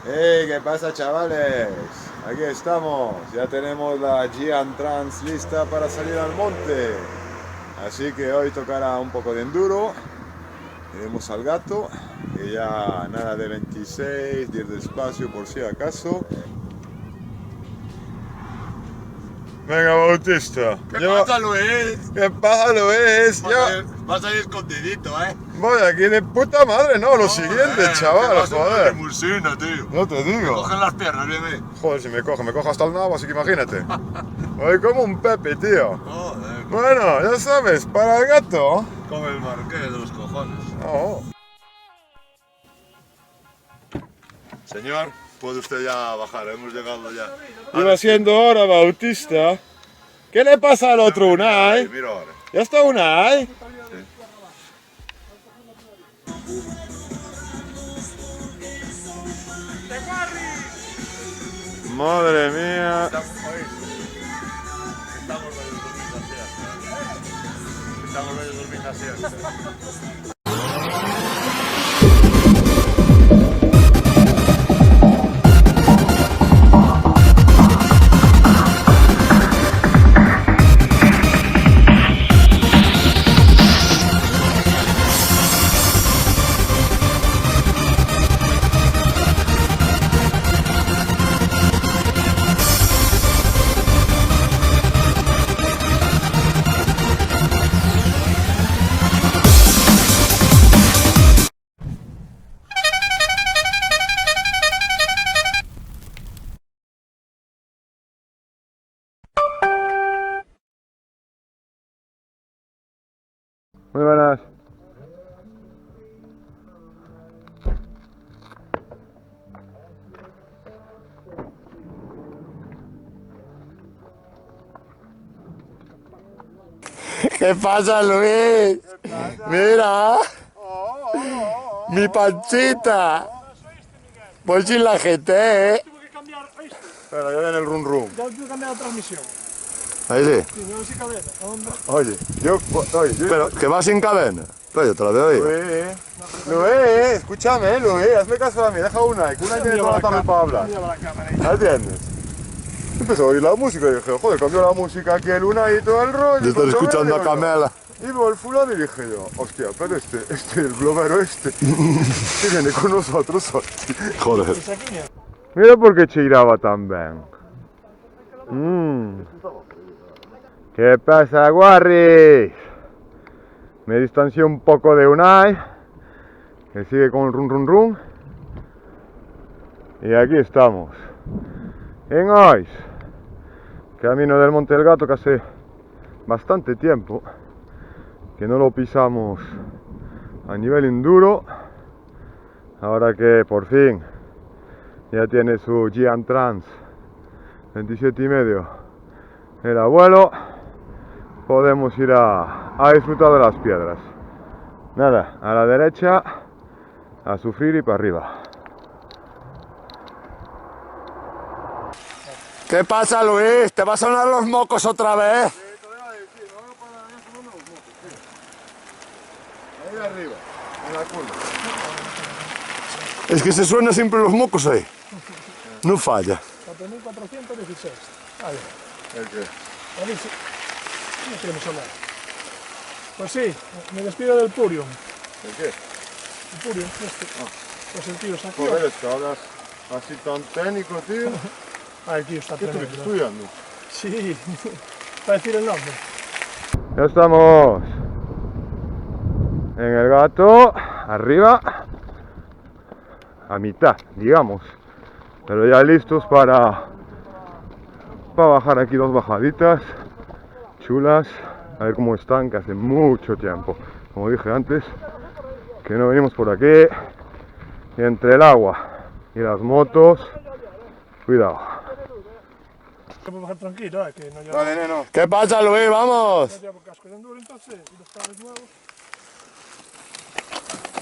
Hey, ¿qué pasa, chavales? Aquí estamos, ya tenemos la Gian Trans lista para salir al monte. Así que hoy tocará un poco de enduro. Iremos al Gato, que ya nada de 26, 10 despacio por si acaso. Venga, Bautista. ¿Qué pasa, Luis? ¿Qué pasa, Luis? Vas a ir escondidito, ¿eh? Voy aquí de puta madre, no, lo siguiente, chaval, vas joder. en limusina, tío. No te digo. Cogen las piernas, bebé. Joder, si me coge hasta el nabo, así que imagínate. Voy como un Pepe, tío. Joder. Bueno, ya sabes, para el Gato. Come el marqués de los cojones. No. Señor, puede usted ya bajar, hemos llegado ya. Iba siendo hora, Bautista. ¿Qué le pasa al otro Unai? Mira ahora. ¿Ya está Unai? Madre mía. Estamos medio durmiendo así. Muy buenas. ¿Qué pasa, Luis? Mira, mi panchita. Voy sin la GT, ¿eh? Tuve que cambiar esto. Espera, ya viene el rum rum. Ya tuve que cambiar la transmisión. Ahí sí. Sí, no sé cadena. Hombre. Oye, Pero que va sin cadena. Pero yo te la veo ahí. Luis, escúchame, Luis, hazme caso a mí, deja Unai, que Unai tiene toda la tarde para hablar. Lleva la cámara ahí. ¿Entiendes? Empezó a oír la música y dije, joder, cambió la música aquí el Unai y todo el rollo. Yo estoy escuchando a Camela. Y veo el fulano y dije yo, hostia, pero el globero que viene con nosotros hoy. Joder. Esa aquí, mira. Mira por qué cheiraba tan ben. ¿Qué pasa, guarris? Me distancié un poco de Unai, que sigue con el run run run. Y aquí estamos, en Ois, camino del Monte del Gato, que hace bastante tiempo que no lo pisamos a nivel enduro. Ahora que por fin ya tiene su Gian Trans 27,5 el abuelo, podemos ir a disfrutar de las piedras. Nada, a la derecha, a sufrir y para arriba. ¿Qué pasa, Luis? ¿Te va a sonar los mocos otra vez? Ahí arriba, en la curva. Es que se suena siempre los mocos ahí. No falla. 4.416. Vale. ¿El qué? A ver si... No queremos hablar. Pues sí, me despido del Purium. ¿El qué? El Purium, este. Pues el tío está aquí. Joder, es que hablas así tan técnico, tío. Ah, el tío está ¿Qué tremendo. estuviste estudiando? Sí, para decir el nombre. Ya estamos en el Gato, arriba, a mitad, digamos, pero ya listos para bajar aquí dos bajaditas chulas, a ver cómo están, que hace mucho tiempo, como dije antes, que no venimos por aquí, y entre el agua y las motos, cuidado. Puedo bajar tranquilo, que no llevo, neno. ¿Qué pasa, Luis? Vamos. no llevo casco de enduro entonces, y los cables nuevos.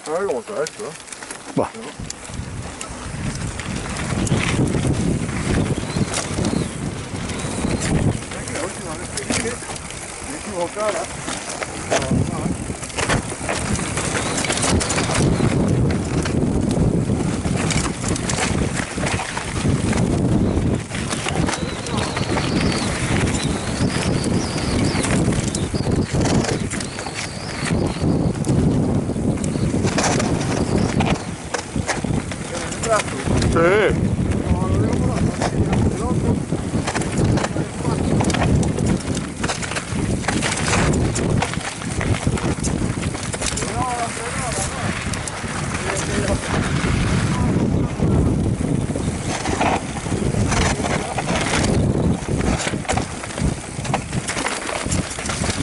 A ver cómo está esto, ¿eh? Va. La última vez que vine, me equivocara. atrás. Sí.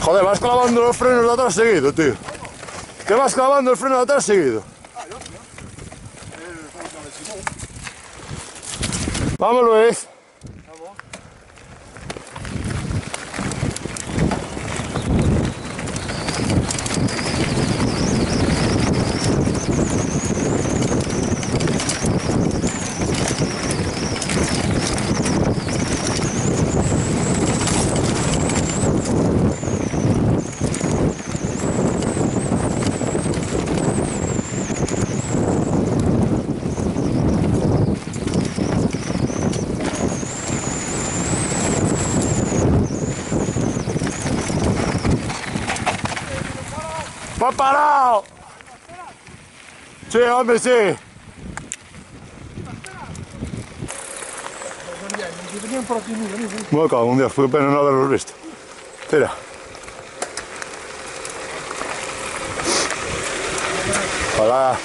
Joder, vas clavando los frenos de atrás seguido, tío. ¿Qué vas clavando el freno de atrás seguido? Vamos, Luis. ¡Va parado! Sí, hombre, sí. Venían por aquí, mira. Me cago en Dios, fue pena no haberlos visto. Tira. Hola.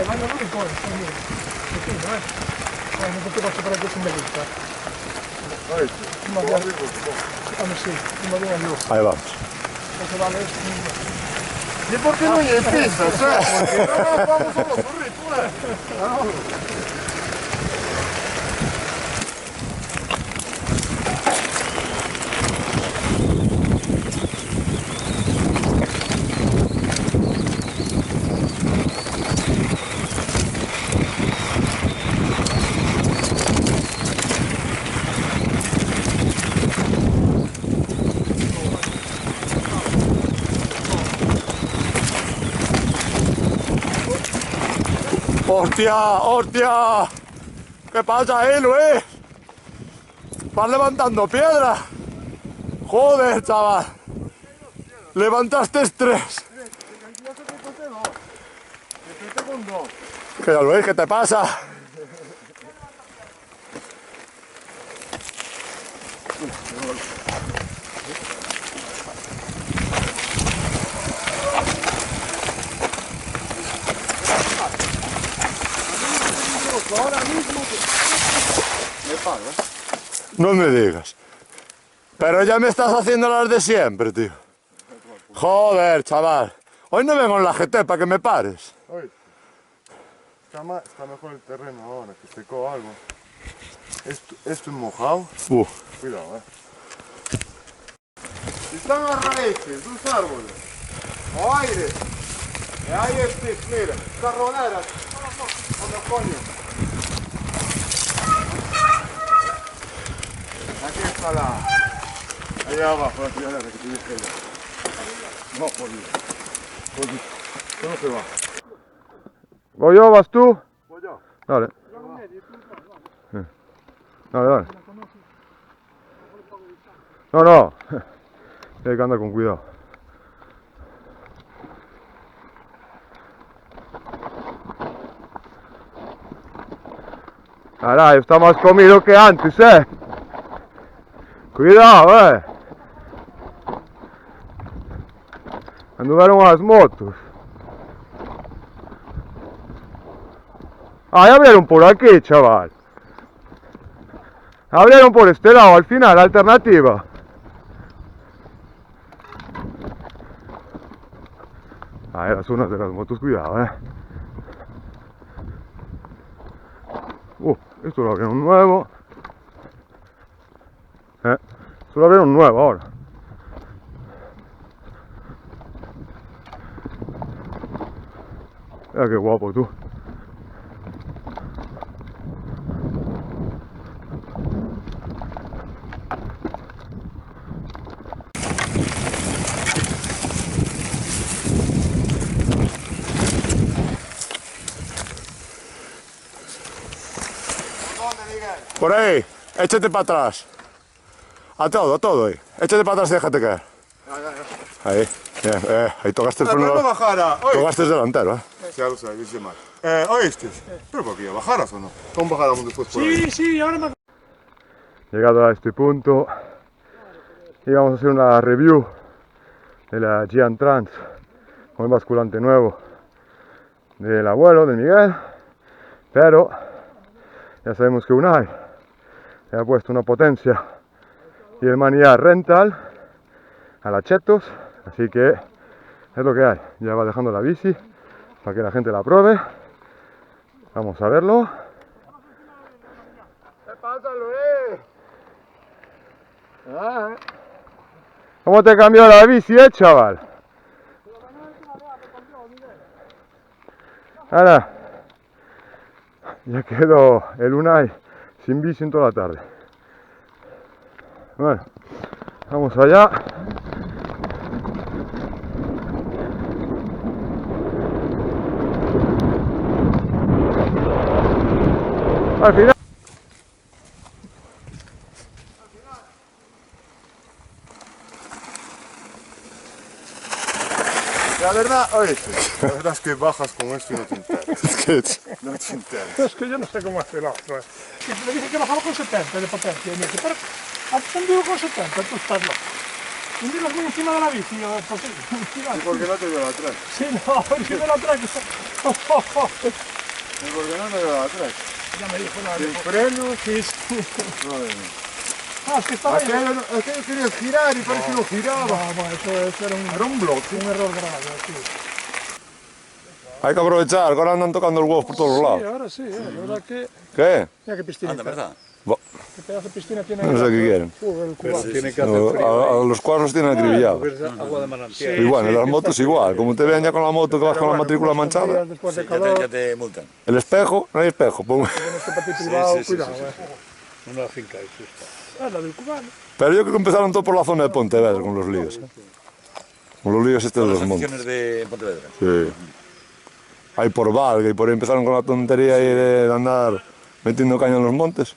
Vanno loro un po', non poteva superare questo meglio. Ahí vamos. ¿Y por qué no hay pistas? Porque no vamos solo por ritmo. ¡Hostia! ¡Hostia! ¿Qué pasa ahí, Luis? Vas levantando piedra. Joder, chaval. Levantaste 3. ¿Qué, Luis? ¿Qué te pasa? Ahora mismo me paro, No me digas. Pero ya me estás haciendo las de siempre, tío. Joder, chaval. Hoy no vengo en la GT para que me pares. Oye, está mejor el terreno ahora, que secó algo. Esto es mojado. Cuidado, Están las raíces de los árboles, o aire, y ahí es, mira, carroneras, ¿cómo coño? Aquí está ahí abajo la tiradera que te dije ya. No, por Dios, ¿cómo se va? ¿Voy yo, vas tú? Voy yo. Dale. Dale, dale. No. Hay que andar con cuidado. Caray, está más comido que antes, Cuidado, Andaram as motos. Ah, ya abrieron por aquí, chaval. Abrieron por este lado, al final, alternativa. Ah, las zonas de las motos, cuidado, Esto lo abrieron nuevo. Esto lo abrieron nuevo ahora. Mira qué guapo, tú. Por ahí, échate para atrás. A todo ahí. Échate para atrás y déjate caer. Ahí, ahí tocaste el freno. No bajara. Tocaste el delantero, ya lo sabes, dice mal. ¿Oíste? Pero porque ya bajaras o no. ¿Cómo bajáramos después por ahí? Sí, sí, ahora me... Llegado a este punto, y vamos a hacer una review de la Giant Trans con el basculante nuevo del abuelo, del Miguel, pero ya sabemos que Unai le ha puesto una potencia y el manillar rental a la Chetos, así que es lo que hay. Ya va dejando la bici para que la gente la pruebe. Vamos a verlo. ¿Cómo te cambió la bici, chaval? Ahora, ya quedó el Unai sin bici en toda la tarde. Bueno, vamos allá. Al final. La verdad, oíste, la verdad es que bajas con esto y no te enteras. No te enteras. Es que yo no sé cómo hacer la otra. Me dice que bajaba con 70 de potencia. Y me dice, pero aprendido con 70, tú estás loco. Un día muy encima de la bici, yo, pues sí, ¿Y por qué no te veo atrás? sí, no, porque me la trae que está... ¿Y por qué no te veo atrás? Ya me dijo la Sin freno. Sí, sí. Madre mía. Ah, es que estaba ahí. Aquello querías girar y parece que no giraba. No, bueno, eso Era un bloque. un error grave, sí. Hay que aprovechar, ahora andan tocando los huevos por todos Sí, lados. ahora sí, la verdad que... ¿Qué? Mira qué piscina. ¿verdad? Bo- Qué pedazo de piscina tiene. No sé qué quieren. El cubano. Tiene que A los cuadros tienen acribillados. agua de manantial. Y bueno, en las motos igual, como te vean ya con la moto que vas con la matrícula manchada. Después de Ya te, calor, ya te multan. El espejo, no hay espejo. Pum. tienes que partir privado, cuidado. Una finca, eso está. Ah, la del cubano. Pero yo creo que empezaron todo por la zona de Pontevedra con los líos. Con los líos estos de Las los montes. aficiones de Pontevedra. Sí. Ahí por Valga y por ahí empezaron con la tontería ahí de andar metiendo caña en los montes.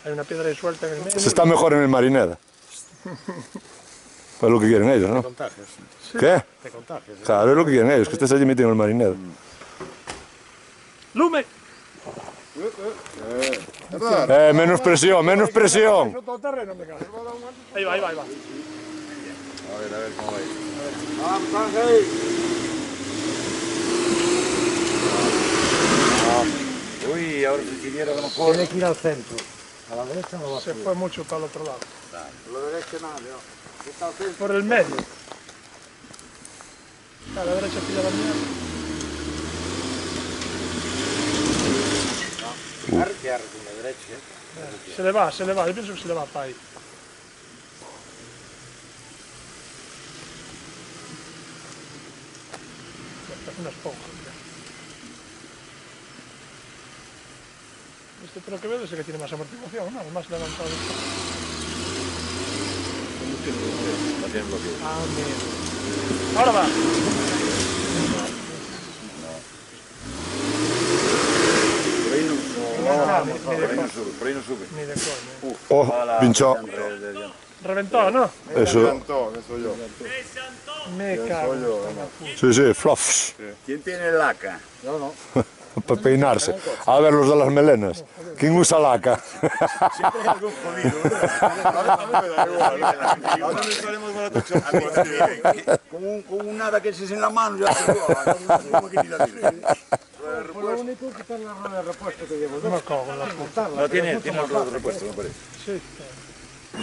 Hay una piedra ahí suelta en el medio. Se está mejor en el Marineda. Pues es lo que quieren ellos, ¿no? Contagios. ¿Qué? Te contagios. Claro, es lo que quieren ellos, que estés allí metido en el Marineda. ¡Lume! Menos presión, menos presión. Eso todo terreno, me cago. Ahí va, ahí va, ahí va. A ver cómo va a ir. Vamos, ahí. Uy, ahora si siguiera a lo mejor. Tiene que ir al centro. A la derecha no va a Se fue mucho para el otro lado. A la derecha nada, no. Está al centro. Por el medio. A la derecha pilla la mierda. Arque con la derecha. Se le va. Yo pienso que se le va para ahí. Es una esponja. Este pero que veo es el que tiene más amortiguación, ¿no? El más levantado. Ah, mira. Ahora va. Por ahí no sube. Ni de coña. Oh, pinchó. Reventó, ¿no? Eso, Eso yo. Me cago. sí, sí, fluffs. ¿Quién tiene laca? Para peinarse. A ver los de las melenas. ¿Quién usa laca? Siempre hay algún jodido. Ahora no estaremos con la tocha. Con un nada que es en la mano ya se Lo único que está en la rueda de repuesto que llevo. Me cago en la puta. No tiene los repuestos, me parece. Sí.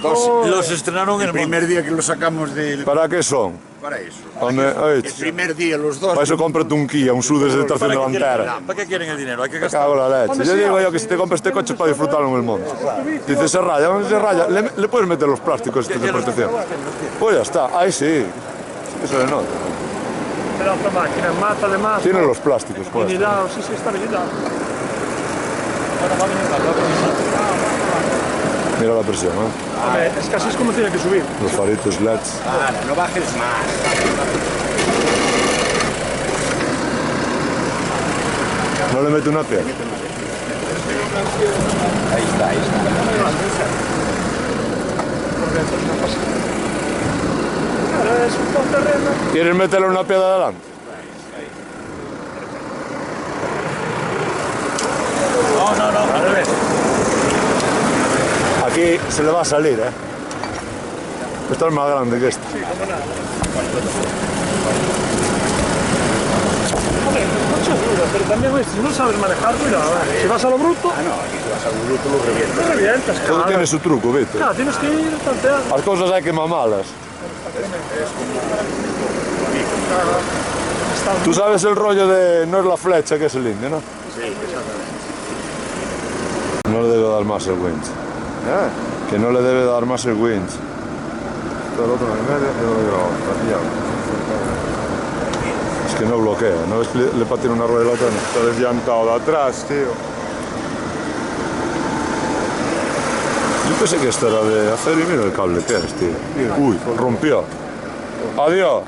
Los estrenaron el primer día que los sacamos del... ¿Para qué son? Para eso. Hombre, oye, El primer día los dos... para eso cómprate un Kia, un SUV de tracción delantera. ¿Para qué quieren el dinero? Hay que Me gastar. cago en la leche. Yo digo yo que si te compras este coche para disfrutarlo en el monte. Dices, se raya, le puedes meter los plásticos estos de protección. Pues ya está, ahí sí. Eso le nota. Pedazo de máquina, mata además. Tiene los plásticos, pues. Vinilado, sí, está vinilado. Mira la presión, ¿eh? Hombre, es que así es como tiene que subir. Los faritos LEDs. No bajes más. No le mete una piedra. Ahí está. Claro, es un todo terreno. ¿Quieres meterle una piedra adelante? aquí se le va a salir, ¿eh? Esto es más grande que este. Sí, como nada. Hombre, no seguro, pero también si no sabes manejar, cuidado, si vas a lo bruto... Ah, no, aquí si vas al bruto lo revientas. No revientas, Todo claro. tiene su truco, ¿viste? Claro, tienes que ir tanteando. Las cosas hay que mamarlas. Tú sabes el rollo de no es la flecha que es el indio, ¿no? Sí, exactamente. No le debe dar más el winch. Que no le debe dar más el winch. Todo el otro en el medio y lo digo, está pillado. Es que no bloquea, ¿no ves que le patina una rueda de la otra? Está desllantado de atrás, tío. Yo pensé que esto era de acero y mira el cable que es, tío. Uy, rompió. Adiós.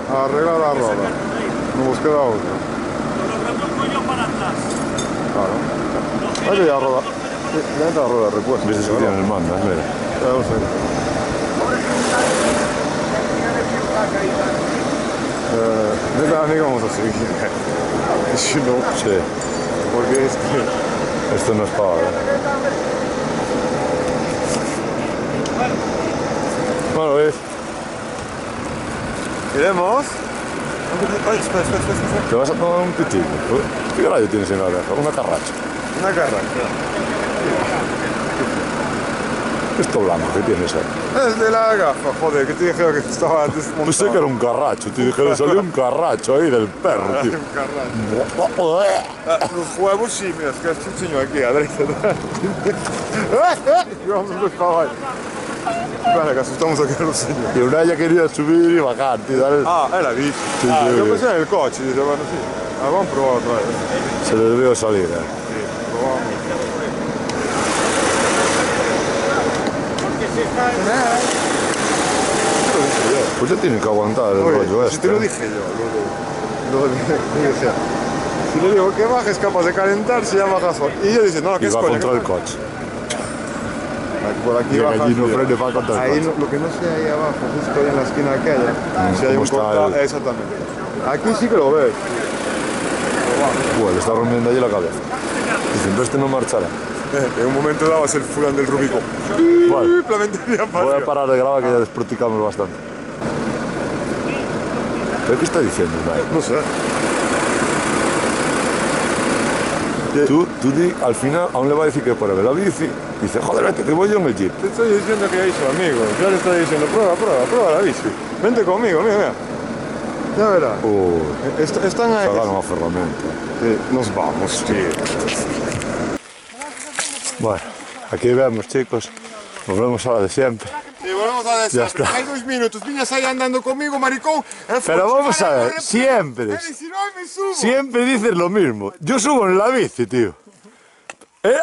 Arregla la roda. Nos queda otra. Claro. Hay que ya roda. Ya entra la rueda de repuesto. Ves que tiene el mando, mira. Ya lo sé. De la amiga vamos a seguir. Si no, Sí, porque es que... esto no es para ahora. Bueno, ¿ves? ¿Iremos? Te vas a tomar un pitillo. ¿Qué gallo tienes en la oreja? Una carracha. Una carra. Esto blanco que tienes ahí. Es de la gafa, joder, que te dije que estaba desmontado. Pensé que era un carracho, te dije, le salió un carracho ahí del perro, tío. Un carracho. Los huevos sí, mira, es que te enseño aquí, a derecha. Y vamos a buscar ahí. Vale, que asustamos aquí a los señores. Y una ya quería subir y bajar, tío. Dale. Ah, è la bici. Sì, Ah, sì, io sì. pensavo nel coach, dicevano sì. Avevamo provato otra vez. Se le debió salir, Sì, provavamo. Pues ya tiene que aguantar el Oye, rollo si este. te lo dije yo, si le digo que bajes capaz de calentarse, ya bajas solo. Y yo dice, no, Y que es va coña. contra que el coche. por aquí Y bajas. allí no tío. frene, va contra el Ahí coche. lo que no sé ahí abajo, justo ahí en la esquina aquella, si hay ¿cómo un está corta, el- exactamente. Aquí sí que lo ves. Bueno, le está rompiendo allí la cabeza. Dicen, pero este no marchará. En un momento dabas el fulán del Rubicon. Vale, La ventería para voy a arriba. parar de grabar que ya despracticamos bastante. ¿Pero qué está diciendo, Unai? No sé. Tú al final aún le va a decir que pruebe la bici. Dice, joder, vete, que voy yo en el jeep. Te estoy diciendo que ya hizo amigo. Ya le estoy diciendo, prueba la bici. Vente conmigo, mira. Ya verás. Uy, Están ahí. sacaron a ferramenta. Nos vamos, tío. Bueno, aquí vemos, chicos. Nos vemos a la de siempre. Y volvemos a decir, Ya está. hay 2 minutos. Viñas ahí andando conmigo, maricón. Pero vamos a ver, siempre. Si no, me subo. Siempre dices lo mismo. Yo subo en la bici, tío.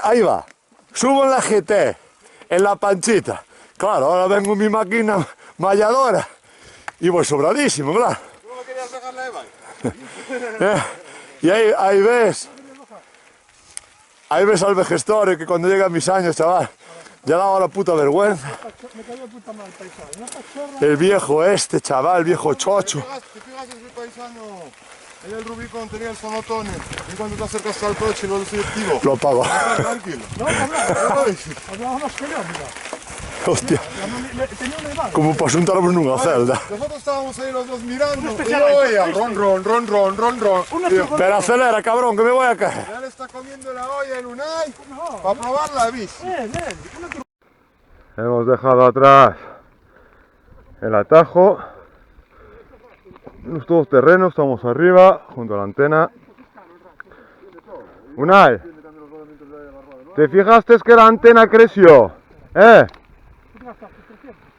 Ahí va. Subo en la GT, en la Panchita. Claro, ahora vengo en mi máquina malladora y voy sobradísimo, claro. ¿No querías dejarla de bike? Y ahí ves. Ahí ves al Vegestore que cuando llega a mis años, chaval, ya daba la puta vergüenza. Me cayó puta mal paisaje. Una cachorra. El viejo este, chaval, el viejo chocho. ¿Te fijas ese paisano? Ahí el Rubicon tenía el sonotone. En cuanto te acercas al coche, lo selectivo. Lo apago. Tranquilo. No, hablábamos con él, mira. Hostia, Tenía una edad. como para juntarnos nunha celda. Nosotros estábamos ahí los dos mirando. Y especial yo ahí, oía ron. Tío, Pero acelera, cabrón, que me voy a caer. ya le está comiendo la olla el Unai para probar la bici. Hemos dejado atrás el atajo. Los todos terrenos, estamos arriba, junto a la antena. Unai, ¿te fijaste que la antena creció?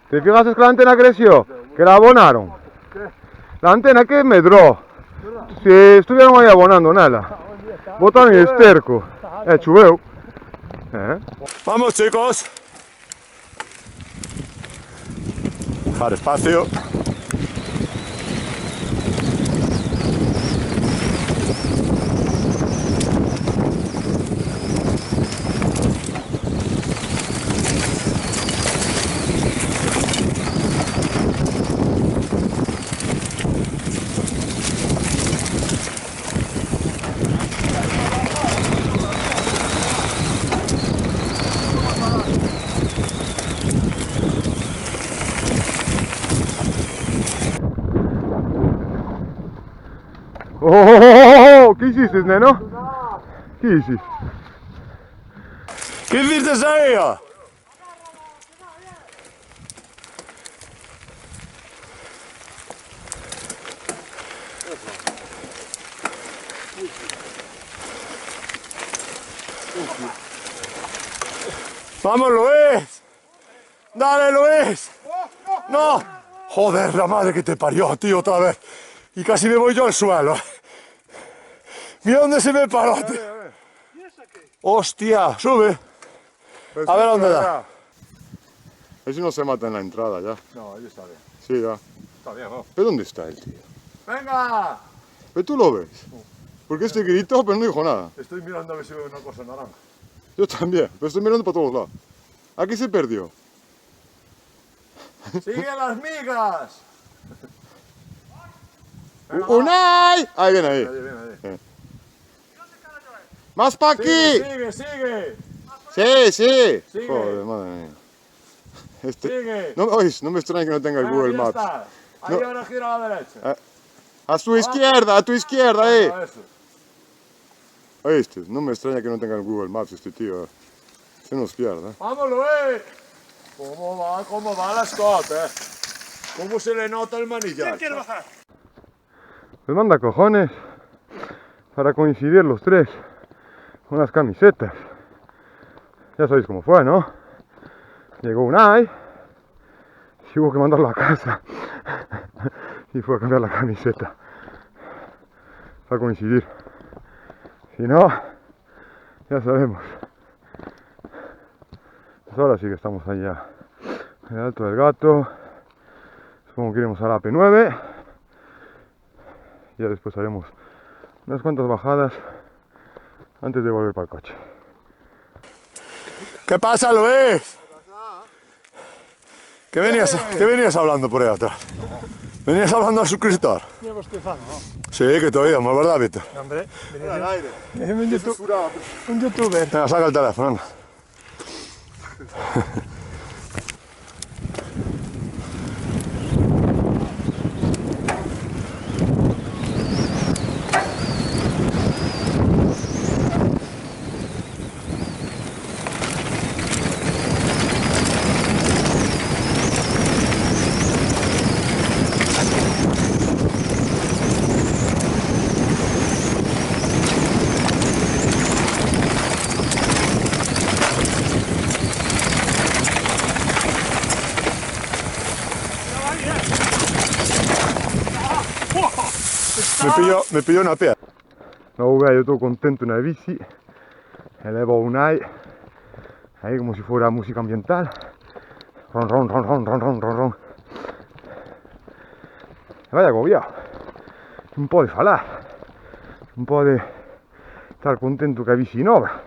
¿Te fijaste que la antena creció? Que la abonaron. La antena que medró. Si estuvieron ahí abonando nada. Botaron el esterco. Chuveu. Vamos, chicos. Dejar espacio. ¡Oh! ¿Qué hiciste, neno? ¿Qué hiciste? ¿Qué hiciste ahí? ¡Vamos, Luis! ¡Dale, Luis! ¡No! Joder, la madre que te parió, tío, otra vez. Y casi me voy yo al suelo. Mira dónde se me paró, tío. ¡Hostia! ¡Sube! A ver dónde da. A ver si no se mata en la entrada ya. No, ahí está bien. Sí, ya. Está bien, ¿no? ¿Pero dónde está el tío? ¡Venga! ¿Pero tú lo ves? Porque este gritó, pero no dijo nada. Estoy mirando a ver si veo una cosa naranja. Yo también, pero estoy mirando para todos lados. Aquí se perdió. ¡Sigue las migas! ¡Unai! Ahí viene, ahí. Ahí. ¡Más pa' aquí! ¡Sigue, sigue! Sí, sí. Sigue. Joder, madre mía. ¡Sigue! No, oís, no me extraña que no tenga el Google Ahí Maps. está. Ahí No. ahora gira a la derecha. A tu izquierda, ahí. Eso. Oíste, no me extraña que no tenga el Google Maps este tío. Se nos pierde. ¡Vamos, Luis! ¿Cómo va la Scott, ¿Cómo se le nota el manillar? ¿Quién quiere bajar? Pues manda cojones para coincidir los tres con las camisetas. Ya sabéis cómo fue, ¿no? Llegó Unai y hubo que mandarlo a casa y fue a cambiar la camiseta para coincidir. Si no, ya sabemos. Pues ahora sí que estamos allá en el Alto del Gato. Supongo que iremos a la P9. Ya después haremos unas cuantas bajadas antes de volver para el coche. ¿Qué pasa, Luis? ¿Qué venías hablando por ahí atrás? ¿Venías hablando al suscriptor? Llevo Estefano, ¿no? Sí, que te oíamos, ¿verdad, Víctor? Hombre, Al aire. es un youtuber. Venga, saca el teléfono, anda. Me pilló una piedra. No, vea, yo todo contento en la bici. Elevo Unai. Ahí como si fuera música ambiental. Ron, ron, ron, ron, ron, ron, ron, ron. Me vaya agobiado. Un po' de falar. Un po' de estar contento que a bici nova.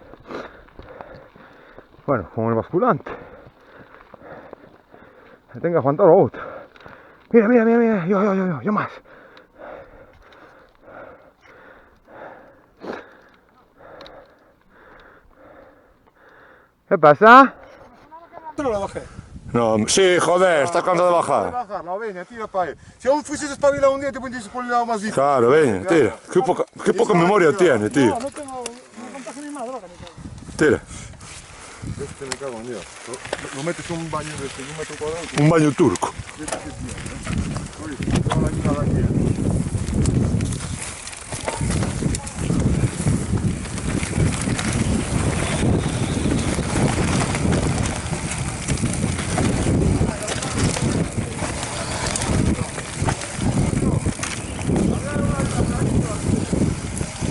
Bueno, como el basculante. Me tengo que aguantar a otro. Mira, mira, mira, mira. Yo más. ¿Qué pasa? No lo bajé. No, sí, joder, estás cansado de bajar. Bajarla, venga, tira para ahí. Si aún fueses espabilado un día, te pones por el lado más difícil. Claro, ven, tira. Qué poca memoria tiene, tío. No tengo. No contaste ni más droga ni nada. Tira. Este me cago en Dios. Lo metes un baño de 1 metro cuadrado. Un baño turco. Oye, toda la mitad aquí.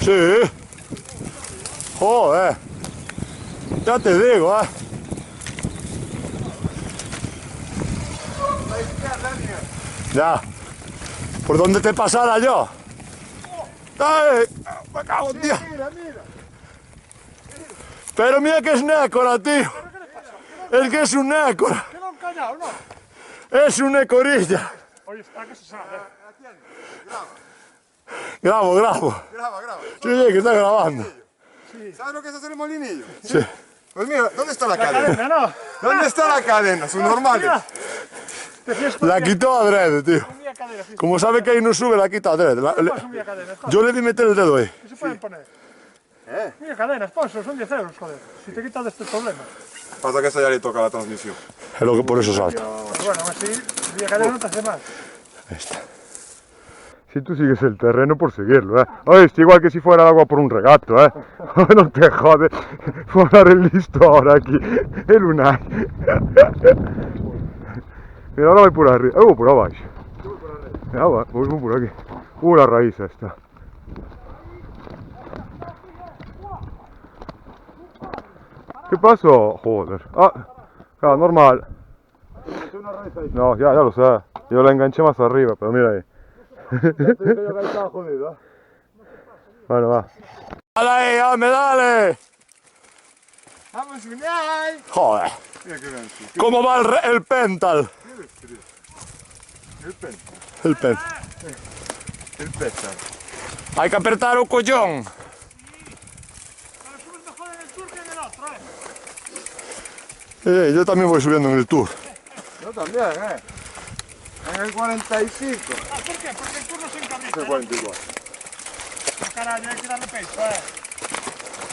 Sí. Joder. Ya te digo, Ya. ¿Por dónde te pasara yo? ¡Ay! Me cago en Dios. Pero mira que es nécora, tío. Es que es un nécora. ¿Qué lo han callado, no? Es una ecorilla. Oye, está que se sabe. Grabo. Graba. Sí, que está grabando. ¿Sabes lo que es hacer el molinillo? Sí. Pues mira, ¿dónde está la La cadena? cadena, no. ¿Dónde está la cadena? Sus normales. La quitó adrede, tío. Subía cadena, sí. Como sabe que ahí no sube, la quita adrede. Subía cadenas, joder. Yo le di meter el dedo ahí. ¿Qué se pueden poner? Mira cadenas, sponsor, son 10 euros, joder. Si te quitas de este problema. Pasa que esta ya le toca la transmisión. Es lo que por eso salta. Pero bueno, así, subía cadenas no te hace mal. Ahí está. Si tú sigues el terreno por seguirlo, Oye, es igual que si fuera el agua por un regato, No te jodes. Fue a hablar el listo ahora aquí. El Unai. Mira, ahora voy por arriba. Por abajo. Ya va, voy por aquí. La raíz esta. ¿Qué pasó? Joder. Claro, normal. No, ya lo sé. Yo la enganché más arriba, pero mira ahí. Bueno, va. ¡Dale ahí, dame, dale! ¡Vamos, Unai! Joder. Mira que ven, sí. ¿Cómo va el pental? El pen. El pental. El pesa. Hay que apretar un collón. Pero subes mejor en el tour que en el otro, ¿eh? Yo también voy subiendo en el tour. Yo también, En el 45. ¿Por qué? Porque el tour no se encabrita. El 44. Carajo, hay que darle pecho,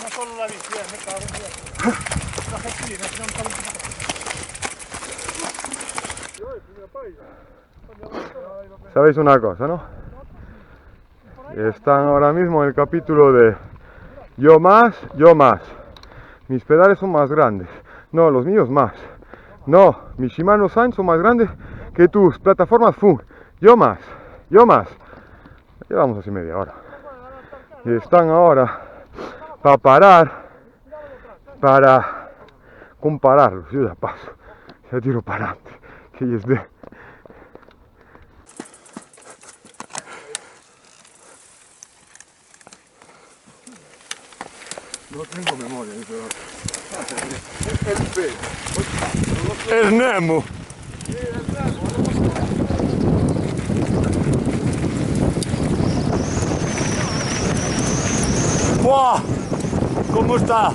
No solo la bici, me cago en Dios. La gestina, si no me cago en Dios. ¿Sabéis una cosa, no? Están ahora mismo en el capítulo de yo más. Mis pedales son más grandes. No, los míos más. No, mis Shimano Shine son más grandes que tus plataformas Fun. Yo más. Llevamos así media hora. Y están ahora para parar, para compararlos. Yo ya paso. Ya tiro para adelante. Que ya es de... No tengo memoria, pero... Es Nemo. ¡Buah! ¿Cómo está?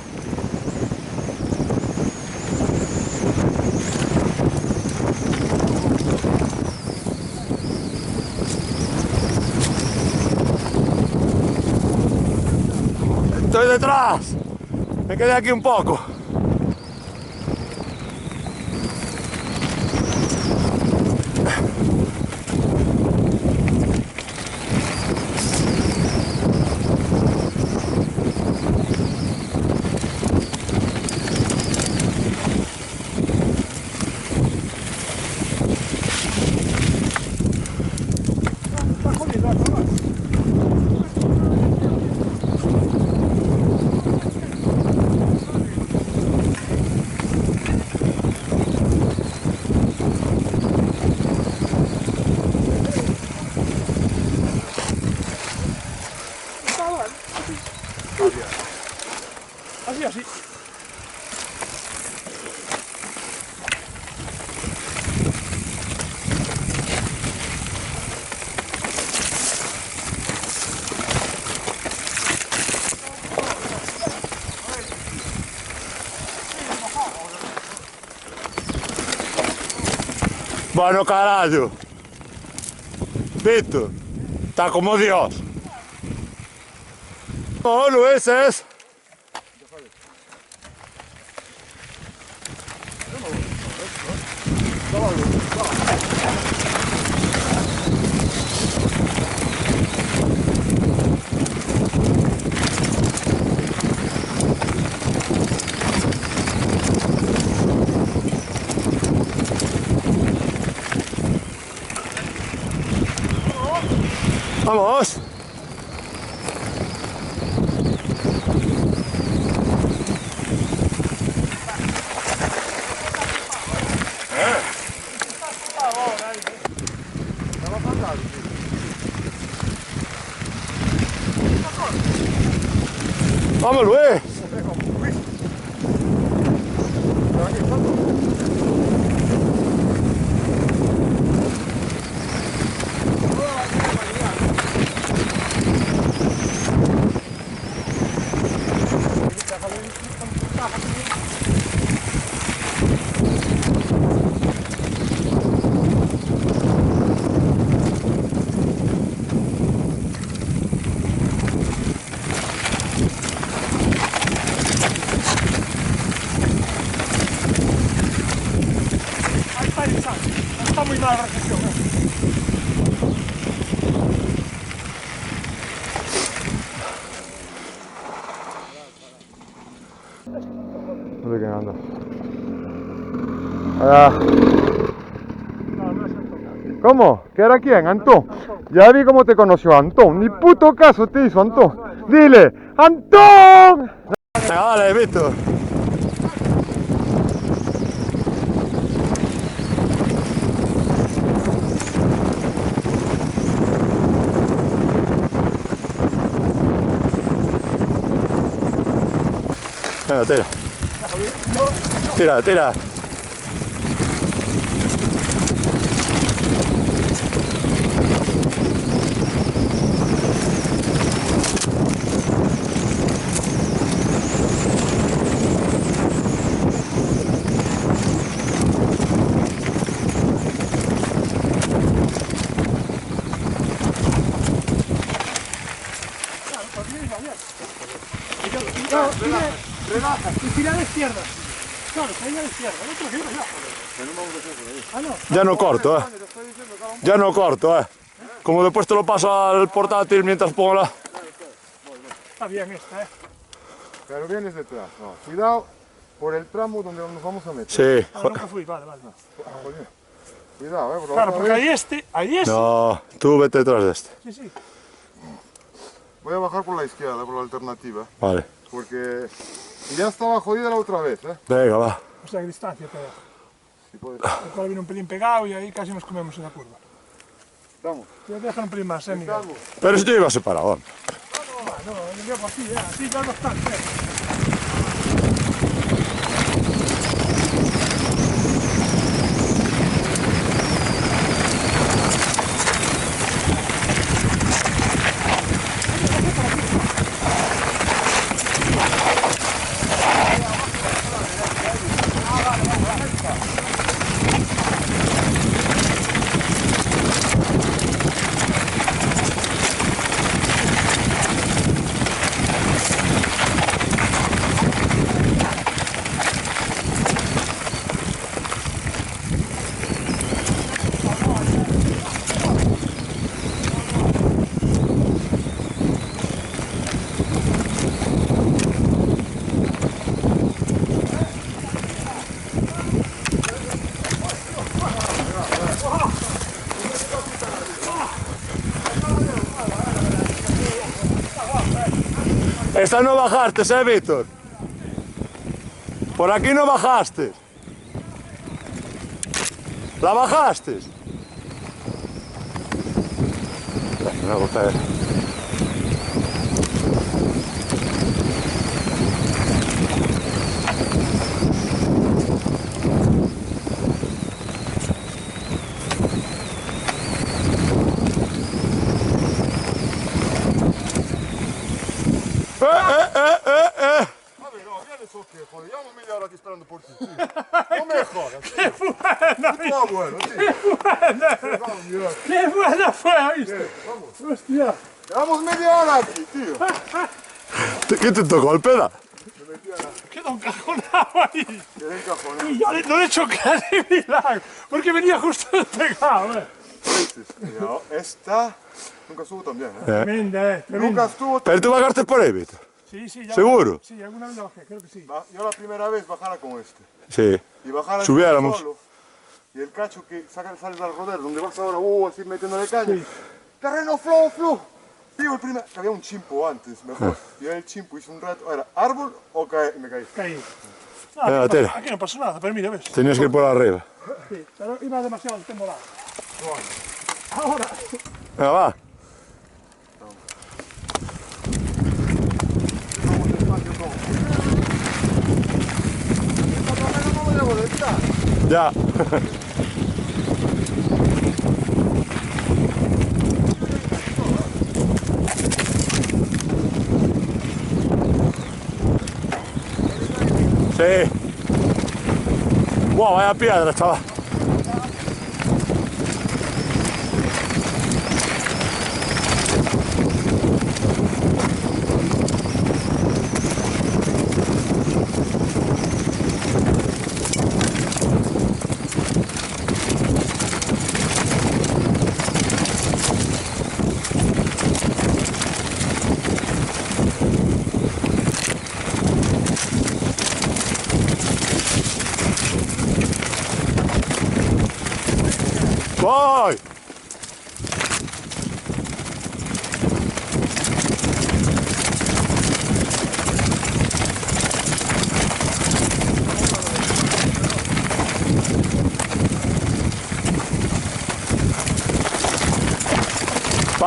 Estoy detrás. Me quedé aquí un poco. Así. Bueno, carajo. Víctor, está como Dios. No, Luis es. Vamos. Vamos, Luis. andas. Ah, No, no es Antón. ¿cómo? ¿Que era quién? Antón. Ya vi cómo te conoció Antón. Ni puto caso te hizo Antón. Dile, ¡Antón! Venga, vale, Víctor. Venga, tira. Tira, tira. Y tira a la izquierda. Claro, que ahí a la izquierda. El otro gira ya, joder. Ah, no. Ya no corto, Ya no corto, Como después te lo paso al portátil mientras pongo la... Está bien esta, Pero vienes detrás. No, cuidado por el tramo donde nos vamos a meter. Sí. Ah, nunca fui, vale, vale. Cuidado, por Claro, otra porque vez. hay este. No, tú vete detrás de este. Sí, sí. Voy a bajar por la izquierda, por la alternativa. Vale. Porque ya estaba jodida la otra vez, Venga, va. O sea, que distancia te dejo. Si puedes. El cual viene un pelín pegado y ahí casi nos comemos en la curva. Estamos. Te voy a dejar un pelín más, Miguel. Estamos. Pero si yo iba separado. No, yo llevo así, así ya bastante. Esta no bajaste, Víctor. Por aquí no bajaste. ¿La bajaste? Una botella. Vabbè, no, vieni so che, joder, llevamos media hora aquí esperando por ti, tío. No me jodas, tío. Está bueno, tío. Vamos, mira. ¡Qué buena fue, ¿viste? Vamos. Hostia. Llevamos media hora aquí, tío. ¿Qué te tocó el peda? Quedó encajonado ahí. Quedé encajonado. Y yo no le choqué ni milagro, porque venía justo despegado, Cuidado, esta nunca estuvo tan bien, Tremenda, tremenda. Nunca estuvo tan Pero tú bajaste por ahí, Víctor. Sí, sí, ya. ¿Seguro? Sí, alguna vez la bajé, creo que sí. Yo la primera vez bajara con este. Sí. Y bajara Subiéramos. solo. Y el cacho que sales al rodero, donde vas ahora, así metiéndole caña. Sí. Terreno flow. Tío, el primer, que había un chimpo antes, mejor. Y el chimpo hizo un rato, era árbol o cae, y me caí. Caí. No, Venga, aquí, tira. aquí no pasó nada, pero mira, ves. Tenías que ir por arriba. Sí, pero iba demasiado tembolado. Ahora. Venga, va. Ya. Sí. Wow, vaya piedra, chaval.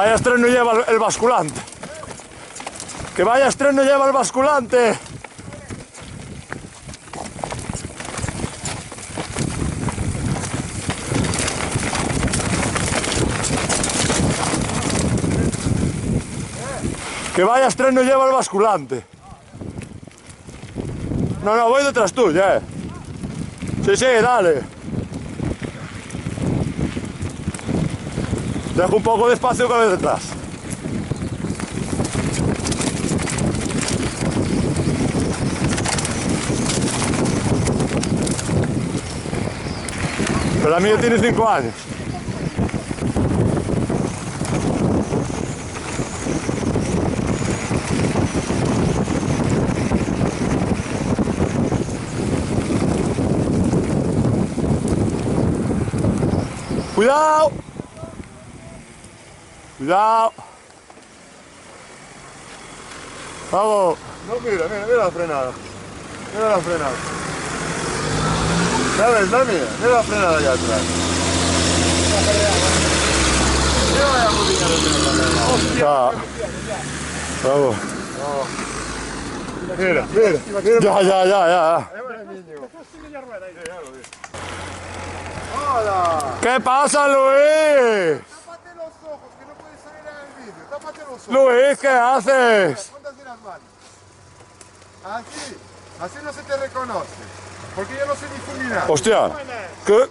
vaya estreno lleva el basculante. Que vaya estreno lleva el basculante. Que vaya estreno lleva el basculante. No, no, voy detrás tuya, Sí, sí, dale. Dejo un poco de espacio con el detrás. Pero la mía tiene 5 años. ¡Cuidado! ¡Cuidado! ¡Vamos! No, mira la frenada. Mira la frenada. ¿Sabes? La mía. Mira la frenada allá atrás. Mira la música de Ya. Vamos. Mira. Ya. ¡Hola! ¿Qué pasa, Luis? Tápate los ojos, que no puedes salir en el vídeo. Tápate los ojos. Luis, ¿qué haces? Ponte así las manos. Así no se te reconoce. Porque yo no soy difuminado. Hostia,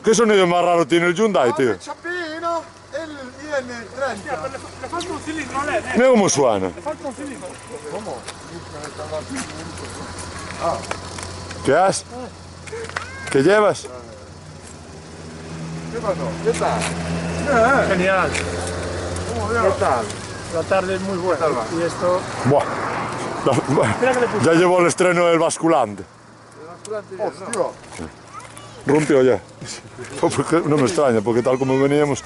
¿qué sonido más raro tiene el Hyundai, tío? El Chapino, el IN30. Le falta un cilindro a lei, Mira cómo suena. Le falta un cilindro. ¿Qué haces? ¿Qué llevas? ¿Qué pasó? ¿Qué tal? Genial. ¿Qué tal? La tarde es muy buena. Y esto... Buah. Mira que le puse. Ya llevó el estreno del basculante. Hostia. Rompió ya. No me extraña, porque tal como veníamos,